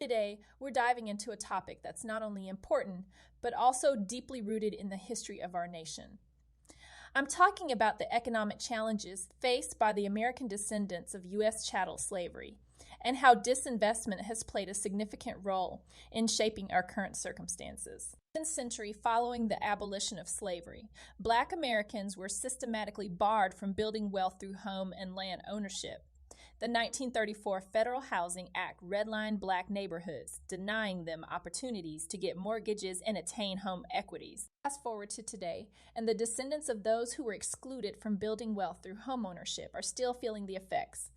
Today, we're diving into a topic that's not only important, but also deeply rooted in the history of our nation. I'm talking about the economic challenges faced by the American descendants of U.S. chattel slavery, and how disinvestment has played a significant role in shaping our current circumstances. In the century following the abolition of slavery, Black Americans were systematically barred from building wealth through home and land ownership. The 1934 Federal Housing Act redlined Black neighborhoods, denying them opportunities to get mortgages and attain home equities. Fast forward to today, and the descendants of those who were excluded from building wealth through homeownership are still feeling the effects.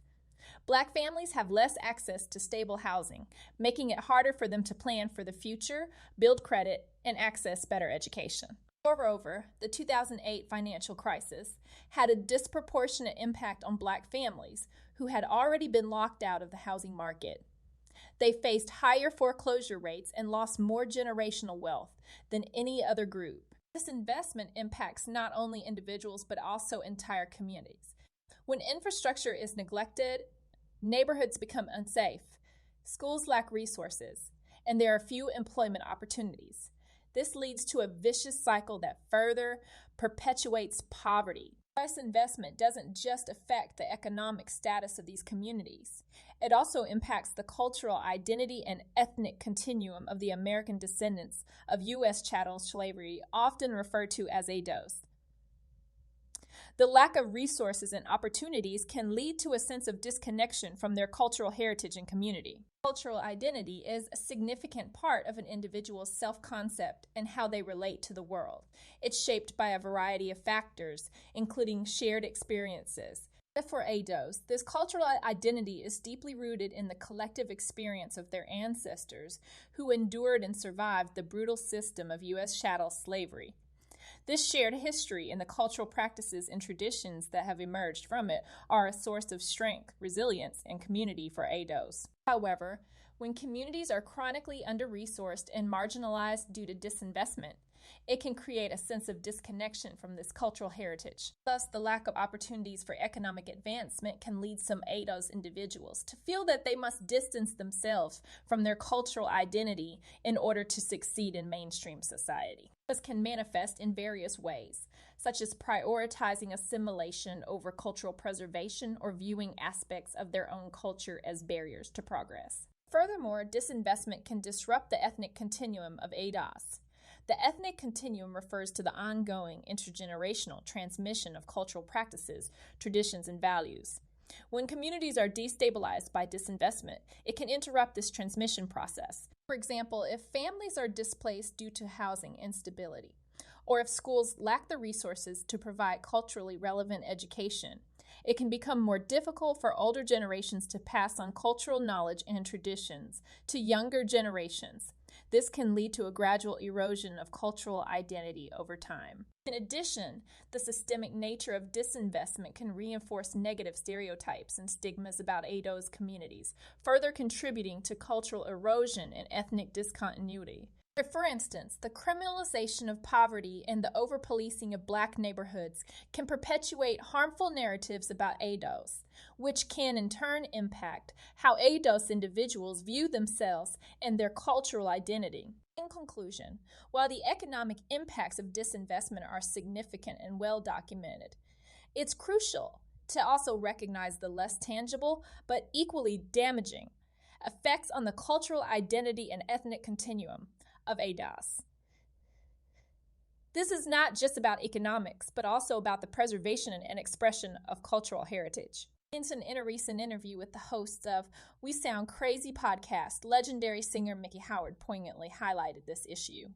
Black families have less access to stable housing, making it harder for them to plan for the future, build credit, and access better education. Moreover, the 2008 financial crisis had a disproportionate impact on Black families who had already been locked out of the housing market. They faced higher foreclosure rates and lost more generational wealth than any other group. This investment impacts not only individuals but also entire communities. When infrastructure is neglected, neighborhoods become unsafe, schools lack resources, and there are few employment opportunities. This leads to a vicious cycle that further perpetuates poverty. U.S. investment doesn't just affect the economic status of these communities. It also impacts the cultural identity and ethnic continuum of the American descendants of U.S. chattel slavery, often referred to as ADOS. The lack of resources and opportunities can lead to a sense of disconnection from their cultural heritage and community. Cultural identity is a significant part of an individual's self-concept and how they relate to the world. It's shaped by a variety of factors, including shared experiences. For ADOS, this cultural identity is deeply rooted in the collective experience of their ancestors who endured and survived the brutal system of U.S. chattel slavery. This shared history and the cultural practices and traditions that have emerged from it are a source of strength, resilience, and community for ADOS. However, when communities are chronically under-resourced and marginalized due to disinvestment, it can create a sense of disconnection from this cultural heritage. Thus, the lack of opportunities for economic advancement can lead some ADOS individuals to feel that they must distance themselves from their cultural identity in order to succeed in mainstream society. This can manifest in various ways, such as prioritizing assimilation over cultural preservation or viewing aspects of their own culture as barriers to progress. Furthermore, disinvestment can disrupt the ethnic continuum of ADOS. The ethnic continuum refers to the ongoing intergenerational transmission of cultural practices, traditions, and values. When communities are destabilized by disinvestment, it can interrupt this transmission process. For example, if families are displaced due to housing instability, or if schools lack the resources to provide culturally relevant education, it can become more difficult for older generations to pass on cultural knowledge and traditions to younger generations. This can lead to a gradual erosion of cultural identity over time. In addition, the systemic nature of disinvestment can reinforce negative stereotypes and stigmas about ADOS communities, further contributing to cultural erosion and ethnic discontinuity. For instance, the criminalization of poverty and the over-policing of Black neighborhoods can perpetuate harmful narratives about ADOS, which can in turn impact how ADOS individuals view themselves and their cultural identity. In conclusion, while the economic impacts of disinvestment are significant and well documented, it's crucial to also recognize the less tangible but equally damaging effects on the cultural identity and ethnic continuum of ADOS. This is not just about economics, but also about the preservation and expression of cultural heritage. In a recent interview with the hosts of We Sound Crazy podcast, legendary singer Mickey Howard poignantly highlighted this issue.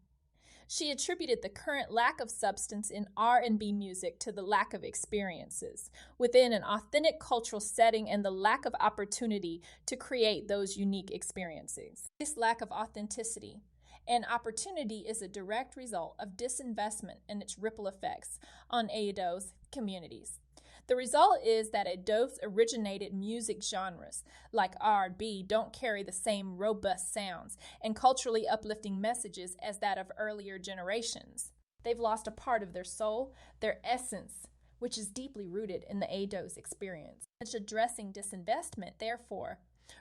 She attributed the current lack of substance in R&B music to the lack of experiences within an authentic cultural setting and the lack of opportunity to create those unique experiences. This lack of authenticity and opportunity is a direct result of disinvestment and its ripple effects on ADOS communities. The result is that ADOS-originated music genres like R&B don't carry the same robust sounds and culturally uplifting messages as that of earlier generations. They've lost a part of their soul, their essence, which is deeply rooted in the ADOS experience. Addressing disinvestment, therefore,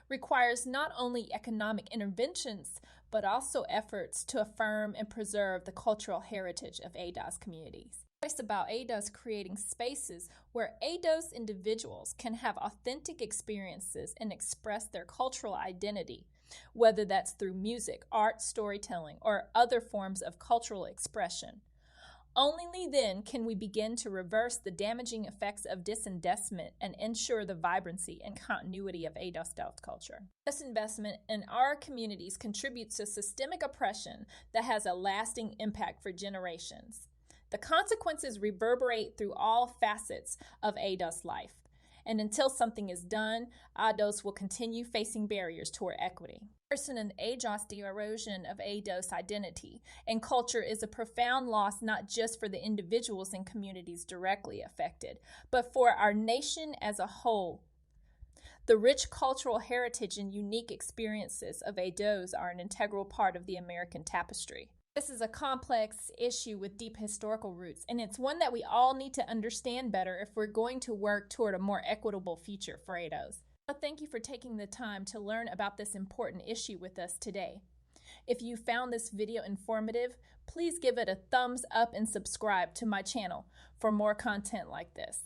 requires not only economic interventions, but also efforts to affirm and preserve the cultural heritage of ADOS communities. It's about ADOS creating spaces where ADOS individuals can have authentic experiences and express their cultural identity, whether that's through music, art, storytelling, or other forms of cultural expression. Only then can we begin to reverse the damaging effects of disinvestment and ensure the vibrancy and continuity of ADOS culture. Disinvestment in our communities contributes to systemic oppression that has a lasting impact for generations. The consequences reverberate through all facets of ADOS life, and until something is done, ADOS will continue facing barriers toward equity. And the erosion of ADOS identity and culture is a profound loss not just for the individuals and communities directly affected, but for our nation as a whole. The rich cultural heritage and unique experiences of ADOS are an integral part of the American tapestry. This is a complex issue with deep historical roots, and it's one that we all need to understand better if we're going to work toward a more equitable future for ADOS. Thank you for taking the time to learn about this important issue with us today. If you found this video informative, please give it a thumbs up and subscribe to my channel for more content like this.